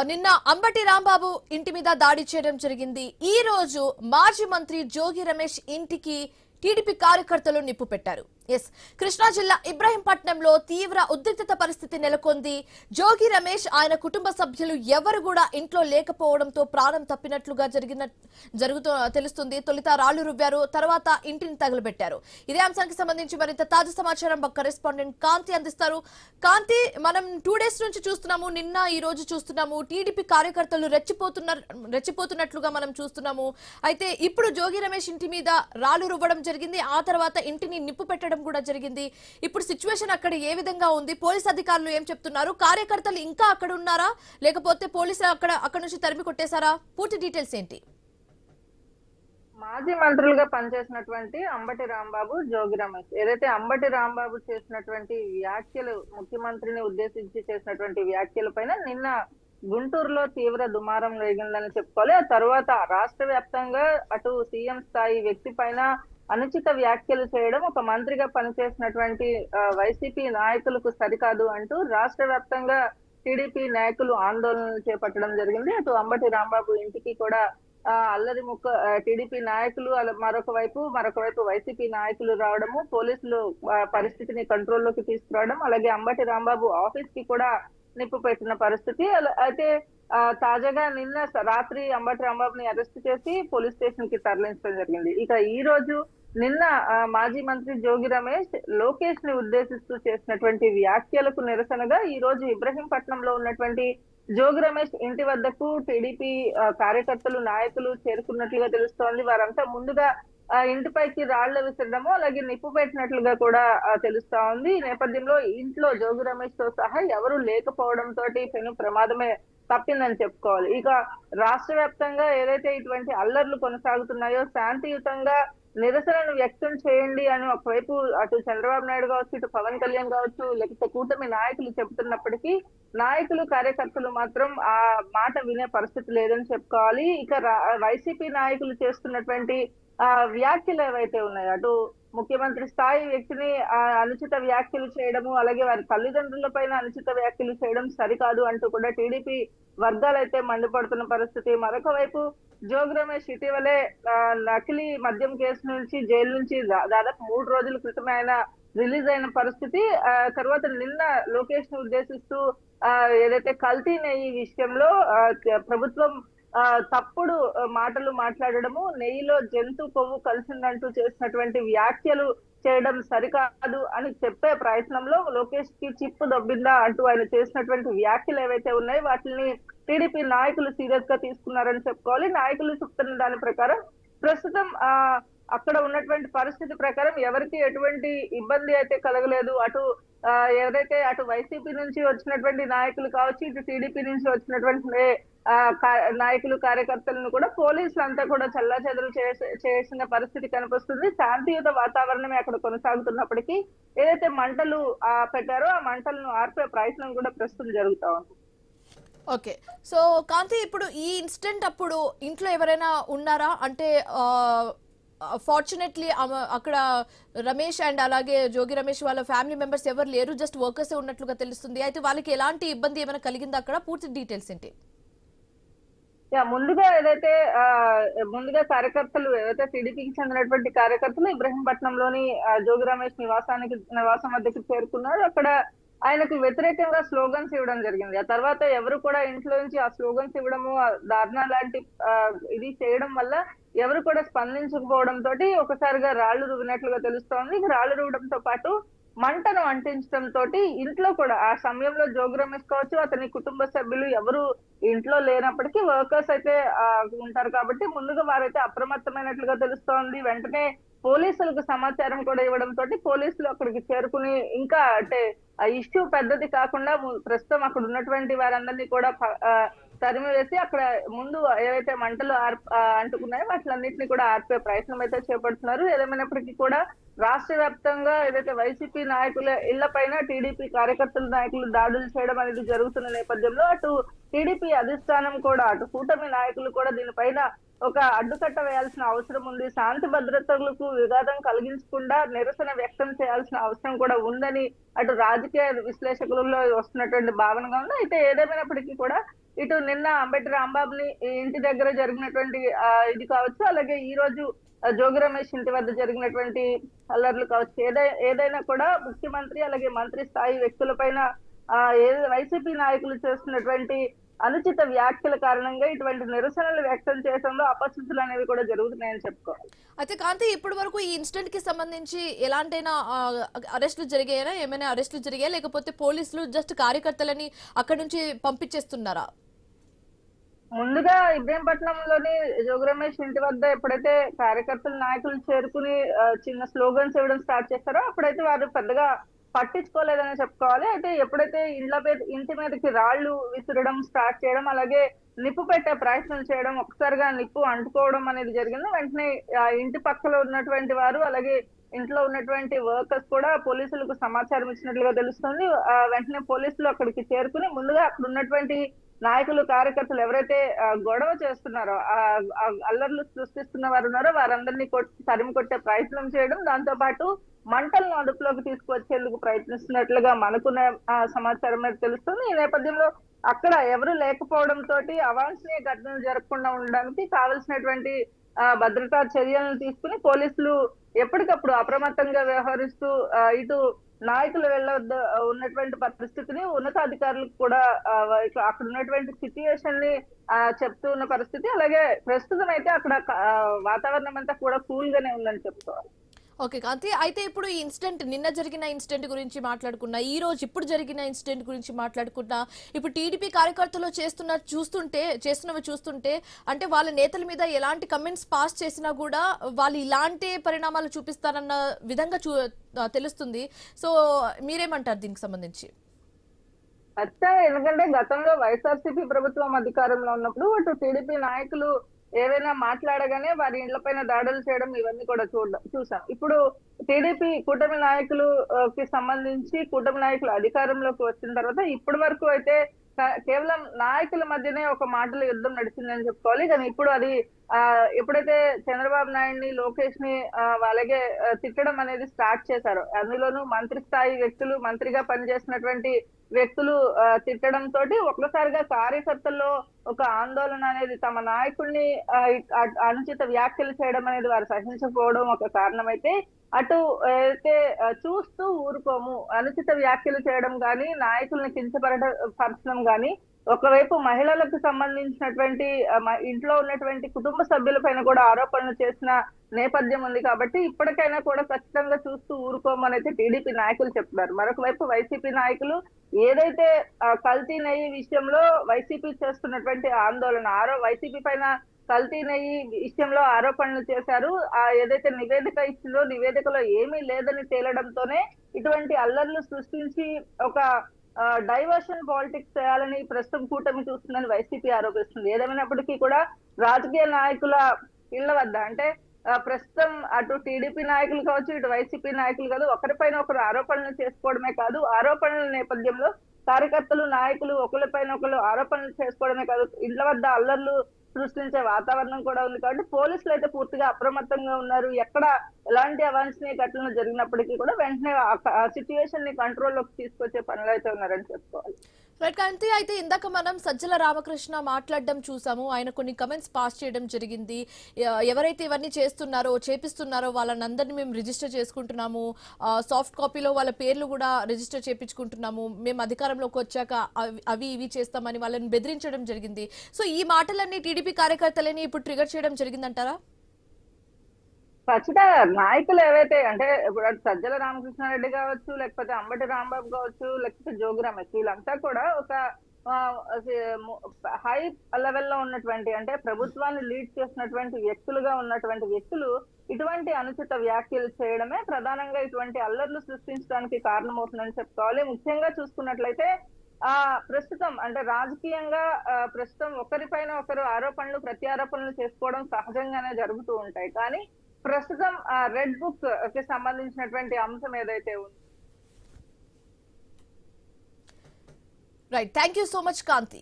నిన్న అంబటి రాంబాబు ఇంటి మీద దాడి చేయడం జరిగింది. ఈ రోజు మాజీ మంత్రి జోగి రమేష్ ఇంటికి టీడీపీ కార్యకర్తలు నిప్పు పెట్టారు. కృష్ణా జిల్లా ఇబ్రహీంపట్నంలో తీవ్ర ఉద్రిక్తత పరిస్థితి నెలకొంది. జోగి రమేష్ ఆయన కుటుంబ సభ్యులు ఎవరు కూడా ఇంట్లో లేకపోవడంతో ప్రాణం తప్పినట్లుగా తెలుస్తుంది. తొలుత రాళ్లు రువ్వారు, తర్వాత ఇంటిని తగులబెట్టారు. ఇదే అంశానికి సంబంధించి మరింత తాజా సమాచారం మా కరెస్పాండెంట్ కాంతి అందిస్తారు. కాంతి, మనం 2 డేస్ నుంచి చూస్తున్నాము, నిన్న ఈ రోజు చూస్తున్నాము, టీడీపీ కార్యకర్తలు రెచ్చిపోతున్నట్లుగా మనం చూస్తున్నాము. అయితే ఇప్పుడు జోగి రమేష్ ఇంటి మీద రాళ్లు రువ్వడం జరిగింది, ఆ తర్వాత ఇంటిని నిప్పు పెట్టడం కూడా జరిగింది. ఇప్పుడు సిచ్యువేషన్ అక్కడ ఏ విధంగా ఉంది? పోలీస్ అధికారులు ఏం చెప్తున్నారు? కార్యకర్తలు ఇంకా అక్కడ ఉన్నారా, లేకపోతే పోలీసులు అక్కడ నుంచి తరిమి కొట్టేశారా? పూర్తి డీటెయిల్స్ ఏంటి? మాజీ మంత్రులుగా పనిచేసినటువంటి అంబటి రాంబాబు, జోగి రమేష్, ఏదైతే అంబటి రాంబాబు చేసినటువంటి వ్యాఖ్యలు, ముఖ్యమంత్రిని ఉద్దేశించి చేసినటువంటి వ్యాఖ్యల పైన నిన్న గుంటూరులో తీవ్ర దుమారం రేగిందని చెప్పుకోవాలి. ఆ తర్వాత రాష్ట్ర వ్యాప్తంగా అటు సీఎం స్థాయి వ్యక్తి పైన అనుచిత వ్యాఖ్యలు చేయడం ఒక మంత్రిగా పనిచేసినటువంటి వైసీపీ నాయకులకు సరికాదు అంటూ రాష్ట్ర వ్యాప్తంగా టీడీపీ నాయకులు ఆందోళనలు చేపట్టడం జరిగింది. అటు అంబటి రాంబాబు ఇంటికి కూడా అల్లరి ముక్క టీడీపీ నాయకులు, మరొక వైపు వైసీపీ నాయకులు రావడము, పోలీసులు పరిస్థితిని కంట్రోల్లోకి తీసుకురావడం, అలాగే అంబటి రాంబాబు ఆఫీస్ కి కూడా నిప్పు పెట్టిన పరిస్థితి. అయితే తాజాగా నిన్న రాత్రి అంబటి రాంబాబుని అరెస్ట్ చేసి పోలీస్ స్టేషన్ కి తరలించడం జరిగింది. ఇక ఈ రోజు నిన్న మాజీ మంత్రి జోగి రమేష్ లోకేష్ ని ఉద్దేశిస్తూ చేసినటువంటి వ్యాఖ్యలకు నిరసనగా ఈ రోజు ఇబ్రహీంపట్నంలో ఉన్నటువంటి జోగి రమేష్ ఇంటి వద్దకు టీడీపీ కార్యకర్తలు, నాయకులు చేరుకున్నట్లుగా తెలుస్తోంది. వారంతా ముందుగా ఇంటిపైకి రాళ్లు విసరడము, అలాగే నిప్పు పెట్టినట్లుగా కూడా తెలుస్తా ఉంది. ఈ నేపథ్యంలో ఇంట్లో జోగి రమేష్ తో సహా ఎవరు లేకపోవడంతో పెను ప్రమాదమే తప్పిందని చెప్పుకోవాలి. ఇక రాష్ట్ర వ్యాప్తంగా ఏదైతే ఇటువంటి అల్లర్లు కొనసాగుతున్నాయో, శాంతియుతంగా నిరసనను వ్యక్తం చేయండి అని ఒకవైపు అటు చంద్రబాబు నాయుడు కావచ్చు, ఇటు పవన్ కళ్యాణ్ కావచ్చు, లేకపోతే కూటమి నాయకులు చెబుతున్నప్పటికీ నాయకులు, కార్యకర్తలు మాత్రం ఆ మాట వినే పరిస్థితి లేదని చెప్పుకోవాలి. ఇక వైసీపీ నాయకులు చేస్తున్నటువంటి వ్యాఖ్యలు ఏవైతే ఉన్నాయో, అటు ముఖ్యమంత్రి స్థాయి వ్యక్తిని అనుచిత వ్యాఖ్యలు చేయడము, అలాగే వారి తల్లిదండ్రుల పైన అనుచిత వ్యాఖ్యలు చేయడం సరికాదు అంటూ కూడా టీడీపీ వర్గాలైతే మండిపడుతున్న పరిస్థితి. మరొక వైపు జోగి రమేష్ ఇటీవలే నకిలీ మద్యం కేసు నుంచి జైలు నుంచి దాదాపు 3 రోజుల క్రితమే ఆయన రిలీజ్ అయిన పరిస్థితి. తర్వాత నిన్న లోకేష్ ని ఉద్దేశిస్తూ ఏదైతే కల్తీ నెయ్యి విషయంలో ప్రభుత్వం తప్పుడు మాటలు మాట్లాడడము, నెయ్యిలో జంతు కొవ్వు కలిసిందంటూ చేసినటువంటి వ్యాఖ్యలు చేయడం సరికాదు అని చెప్పే ప్రయత్నంలో లోకేష్ కి చిప్పు దొబ్బిందా అంటూ ఆయన చేసినటువంటి వ్యాఖ్యలు ఏవైతే ఉన్నాయో వాటిని టీడీపీ నాయకులు సీరియస్ గా తీసుకున్నారని చెప్పుకోవాలి. నాయకులు చెప్తున్న దాని ప్రకారం ప్రస్తుతం అక్కడ ఉన్నటువంటి పరిస్థితి ప్రకారం ఎవరికి ఎటువంటి ఇబ్బంది అయితే కలగలేదు. ఎవరైతే అటు వైసీపీ నుంచి వచ్చినటువంటి నాయకులు కావచ్చు, ఇటు టీడీపీ నుంచి వచ్చినటువంటి నాయకులు, కార్యకర్తలను కూడా పోలీసులు అంతా కూడా చెల్లాచెదరు చేసిన పరిస్థితి కనిపిస్తుంది. శాంతియుత వాతావరణమే అక్కడ కొనసాగుతున్నప్పటికీ ఏదైతే మంటలు పెట్టారో ఆ మంటలను ఆర్పే ప్రయత్నం కూడా ప్రస్తుతం జరుగుతా ఉంది. ఓకే, సో కాంతి, ఇప్పుడు ఈ ఇన్సిడెంట్ అప్పుడు ఇంట్లో ఎవరైనా ఉన్నారా? అంటే ఫార్చునేట్లీ అక్కడ రమేష్ అండ్ అలాగే జోగి రమేష్ వాళ్ళ ఫ్యామిలీ మెంబర్స్ ఎవరు లేరు, జస్ట్ వర్కర్సే ఉన్నట్లుగా తెలుస్తుంది. అయితే వాళ్ళకి ఎలాంటి ఇబ్బంది ఏమైనా కలిగిందా అక్కడ? పూర్తి డీటెయిల్స్ ఏంటి? ముందుగా కార్యకర్తలు ఏదైతే టీడీపీకి చెందినటువంటి కార్యకర్తలు ఇబ్రహీంపట్నంలోని జోగి రమేష్ నివాసం వద్దకు చేరుకున్నారు. అక్కడ ఆయనకు వ్యతిరేకంగా స్లోగన్స్ ఇవ్వడం జరిగింది. ఆ తర్వాత ఎవరు కూడా ఇంట్లో నుంచి ఆ స్లోగన్స్ ఇవ్వడము, ధర్నా లాంటి ఇది చేయడం వల్ల ఎవరు కూడా స్పందించకపోవడం తోటి ఒకసారిగా రాళ్లు రువినట్లుగా తెలుస్తోంది. రాళ్లు రువడంతో పాటు మంటను అంటించడం తోటి ఇంట్లో కూడా ఆ సమయంలో జోగి రమేష్ కావచ్చు, అతని కుటుంబ సభ్యులు ఎవరు ఇంట్లో లేనప్పటికీ వర్కర్స్ అయితే ఉంటారు కాబట్టి ముందుగా వారైతే అప్రమత్తమైనట్లుగా తెలుస్తోంది. వెంటనే పోలీసులకు సమాచారం కూడా ఇవ్వడం తోటి పోలీసులు అక్కడికి చేరుకుని ఇంకా అంటే ఆ ఇష్యూ పెద్దది కాకుండా ప్రస్తుతం అక్కడ ఉన్నటువంటి వారందరినీ కూడా తరిమి వేసి అక్కడ ముందు ఏవైతే మంటలు అంటుకున్నాయో వాటిలన్నింటినీ కూడా ఆర్పే ప్రయత్నం అయితే చేపడుతున్నారు. ఏదేమైనప్పటికీ కూడా రాష్ట్ర వ్యాప్తంగా ఏదైతే వైసీపీ నాయకుల ఇళ్ల పైన టీడీపీ కార్యకర్తల నాయకులు దాడులు చేయడం అనేది జరుగుతున్న నేపథ్యంలో అటు టీడీపీ అధిష్టానం కూడా, అటు కూటమి నాయకులు కూడా దీనిపైన ఒక అడ్డుకట్ట వేయాల్సిన అవసరం ఉంది. శాంతి భద్రతలకు విఘాతం కలిగించకుండా నిరసన వ్యక్తం చేయాల్సిన అవసరం కూడా ఉందని అటు రాజకీయ విశ్లేషకులలో వస్తున్నటువంటి భావనగా ఉంది. అయితే ఏదేమైనప్పటికీ కూడా ఇటు నిన్న అంబటి రాంబాబుని ఇంటి దగ్గర జరిగినటువంటి ఇది కావచ్చు, అలాగే ఈ రోజు జోగి రమేష్ ఇంటి వద్ద జరిగినటువంటి అల్లర్లు కావచ్చు, ఏదైనా కూడా ముఖ్యమంత్రి అలాగే మంత్రి స్థాయి వ్యక్తులపైన వైసీపీ నాయకులు చేస్తున్నటువంటి అనుచిత వ్యాఖ్యల కారణంగా ఇటువంటి నిరసనలు వ్యక్తం చేయడంలో అపశృతులు అనేవి కూడా జరుగుతున్నాయని చెప్పుకోవాలి. అయితే కాంతి, ఇప్పటి వరకు ఈ ఇన్సిడెంట్ కి సంబంధించి ఎలాంటైనా అరెస్టులు జరిగాయా? ఏమైనా అరెస్టులు జరిగాయా, లేకపోతే పోలీసులు జస్ట్ కార్యకర్తలని అక్కడి నుంచి పంపించేస్తున్నారా? ముందుగా ఇబ్రహీంపట్నంలోని జోగి రమేష్ ఇంటి వద్ద ఎప్పుడైతే కార్యకర్తలు నాయకులు చేరుకుని చిన్న స్లోగన్స్ ఇవ్వడం స్టార్ట్ చేస్తారో అప్పుడైతే వారు పెద్దగా పట్టించుకోలేదని చెప్పుకోవాలి. అయితే ఎప్పుడైతే ఇంటి మీదకి రాళ్లు విసరడం స్టార్ట్ చేయడం, అలాగే నిప్పు పెట్టే ప్రయత్నం చేయడం, ఒక్కసారిగా నిప్పు అంటుకోవడం అనేది జరిగింది. వెంటనే ఇంటి పక్కలో ఉన్నటువంటి వారు అలాగే ఇంట్లో ఉన్నటువంటి వర్కర్స్ కూడా పోలీసులకు సమాచారం ఇచ్చినట్లుగా తెలుస్తుంది. వెంటనే పోలీసులు అక్కడికి చేరుకుని ముందుగా అక్కడ ఉన్నటువంటి నాయకులు కార్యకర్తలు ఎవరైతే గొడవ చేస్తున్నారో, అల్లర్లు సృష్టిస్తున్న వారు ఉన్నారో వారందరినీ తరిమి కొట్టే ప్రయత్నం చేయడం, దాంతో పాటు మంటలను అదుపులోకి తీసుకువచ్చేందుకు ప్రయత్నిస్తున్నట్లుగా మనకున్న సమాచారం అనేది తెలుస్తుంది. ఈ నేపథ్యంలో అక్కడ ఎవరు లేకపోవడంతో అవాంఛనీయ ఘటనలు జరగకుండా ఉండడానికి కావలసినటువంటి భద్రతా చర్యలను తీసుకుని పోలీసులు ఎప్పటికప్పుడు అప్రమత్తంగా వ్యవహరిస్తూ ఇటు నాయకులు వెళ్ళవద్ద ఉన్నటువంటి పరిస్థితిని ఉన్నతాధికారులకు కూడా అక్కడ ఉన్నటువంటి సిచ్యుయేషన్ ని చెప్తూ ఉన్న పరిస్థితి. అలాగే ప్రస్తుతం అయితే అక్కడ వాతావరణం అంతా కూడా కూల్ గానే ఉందని చెప్పుకోవాలి. ఓకే కాంతి, అయితే ఇప్పుడు ఈ ఇన్సిడెంట్, నిన్న జరిగిన ఇన్సిడెంట్ గురించి మాట్లాడుకున్నా, ఈ రోజు ఇప్పుడు జరిగిన ఇన్సిడెంట్ గురించి మాట్లాడుకున్నా, ఇప్పుడు టీడీపీ కార్యకర్తలు చేస్తున్నవి చూస్తుంటే అంటే వాళ్ళ నేతల మీద ఎలాంటి కమెంట్స్ పాస్ చేసినా కూడా వాళ్ళు ఇలాంటి పరిణామాలు చూపిస్తారన్న విధంగా తెలుస్తుంది. సో మీరేమంటారు దీనికి సంబంధించి? ఎందుకంటే గతంలో వైఎస్ఆర్సీపీ ప్రభుత్వం అధికారంలో ఉన్నప్పుడు అటు టీడీపీ నాయకులు ఏదైనా మాట్లాడగానే వారి ఇళ్లపైన దాడులు చేయడం ఇవన్నీ కూడా చూసాం. ఇప్పుడు టీడీపీ కూటమి నాయకులకి సంబంధించి కూటమి నాయకులు అధికారంలోకి వచ్చిన తర్వాత ఇప్పటి వరకు అయితే కేవలం నాయకుల మధ్యనే ఒక మాటల యుద్ధం నడిచిందని చెప్పుకోవాలి. కానీ ఇప్పుడు అది ఎప్పుడైతే చంద్రబాబు నాయుడిని, లోకేష్ ని అలాగే తిట్టడం అనేది స్టార్ట్ చేశారో, అందులోనూ మంత్రి స్థాయి వ్యక్తులు, మంత్రిగా పనిచేసినటువంటి వ్యక్తులు తిట్టడం తోటి ఒక్కసారిగా కార్యకర్తల్లో ఒక ఆందోళన అనేది, తమ నాయకుడిని అనుచిత వ్యాఖ్యలు చేయడం అనేది వారు సహించకపోవడం ఒక కారణమైతే, అటు అయితే చూస్తూ ఊరుకోము, అనుచిత వ్యాఖ్యలు చేయడం కానీ నాయకుల్ని కించపరచడం కానీ, ఒకవైపు మహిళలకు సంబంధించినటువంటి ఇంట్లో ఉన్నటువంటి కుటుంబ సభ్యులపైన కూడా ఆరోపణలు చేసిన నేపథ్యం ఉంది. కాబట్టి ఇప్పటికైనా కూడా ఖచ్చితంగా చూస్తూ ఊరుకోమని అయితే టీడీపీ నాయకులు చెప్తున్నారు. మరొక వైపు వైసీపీ నాయకులు ఏదైతే కల్తీ నెయ్యి విషయంలో వైసీపీ చేస్తున్నటువంటి ఆందోళన, వైసీపీ పైన కల్తీ నెయ్యి విషయంలో ఆరోపణలు చేశారు, ఏదైతే నివేదిక ఇచ్చిందో నివేదికలో ఏమీ లేదని తేలడంతోనే ఇటువంటి అల్లర్లు సృష్టించి ఒక డైవర్షన్ పాలిటిక్స్ చేయాలని ప్రస్తుతం కూటమి చూస్తుందని వైసీపీ ఆరోపిస్తుంది. ఏదేమైనప్పటికీ కూడా రాజకీయ నాయకుల ఇళ్ల వద్ద, అంటే ప్రస్తుతం అటు టీడీపీ నాయకులు కావచ్చు, ఇటు వైసీపీ నాయకులు కాదు, ఒకరిపైన ఒకరు ఆరోపణలు చేసుకోవడమే కాదు, ఆరోపణల నేపథ్యంలో కార్యకర్తలు, నాయకులు ఒకరిపైన ఒకరు ఆరోపణలు చేసుకోవడమే కాదు, ఇళ్ల వద్ద అల్లర్లు సృష్టించే వాతావరణం కూడా ఉంది. కాబట్టి పోలీసులు అయితే పూర్తిగా అప్రమత్తంగా ఉన్నారు. ఎక్కడ ఎలాంటి అవాంఛనీయ ఘటనలు జరిగినప్పటికీ కూడా వెంటనే ఆ సిచ్యువేషన్ ని కంట్రోల్లోకి తీసుకొచ్చే పనులు అయితే ఉన్నారని చెప్పుకోవాలి. రైట్ కాంతి, అయితే ఇందాక మనం సజ్జల రామకృష్ణ మాట్లాడడం చూసాము. ఆయన కొన్ని కమెంట్స్ పాస్ చేయడం జరిగింది. ఎవరైతే ఇవన్నీ చేపిస్తున్నారో వాళ్ళందరినీ మేము రిజిస్టర్ చేసుకుంటున్నాము, సాఫ్ట్ కాపీలో వాళ్ళ పేర్లు కూడా రిజిస్టర్ చేయించుకుంటున్నాము, మేము అధికారంలోకి వచ్చాక అవి ఇవి చేస్తామని వాళ్ళని బెదిరించడం జరిగింది. సో ఈ మాటలన్నీ టీడీపీ కార్యకర్తలని ఇప్పుడు ట్రిగర్ చేయడం జరిగిందంటారా? ఖచ్చితంగా నాయకులు ఏవైతే, అంటే ఇప్పుడు సజ్జల రామకృష్ణారెడ్డి కావచ్చు, లేకపోతే అంబటి రాంబాబు కావచ్చు, లేకపోతే జోగి రమేష్, వీళ్ళంతా కూడా ఒక హై లెవెల్లో ఉన్నటువంటి, అంటే ప్రభుత్వాన్ని లీడ్ చేసినటువంటి వ్యక్తులుగా ఉన్నటువంటి వ్యక్తులు ఇటువంటి అనుచిత వ్యాఖ్యలు చేయడమే ప్రధానంగా ఇటువంటి అల్లర్లు సృష్టించడానికి కారణమవుతుందని చెప్పుకోవాలి. ముఖ్యంగా చూసుకున్నట్లయితే ప్రస్తుతం అంటే రాజకీయంగా ప్రస్తుతం ఒకరిపైన ఒకరు ఆరోపణలు ప్రత్యారోపణలు చేసుకోవడం సహజంగానే జరుగుతూ ఉంటాయి. కానీ ప్రస్తుతం రెడ్ బుక్ కి సంబంధించినటువంటి అంశం ఏదైతే ఉంది. Right, thank you so much Kanthi.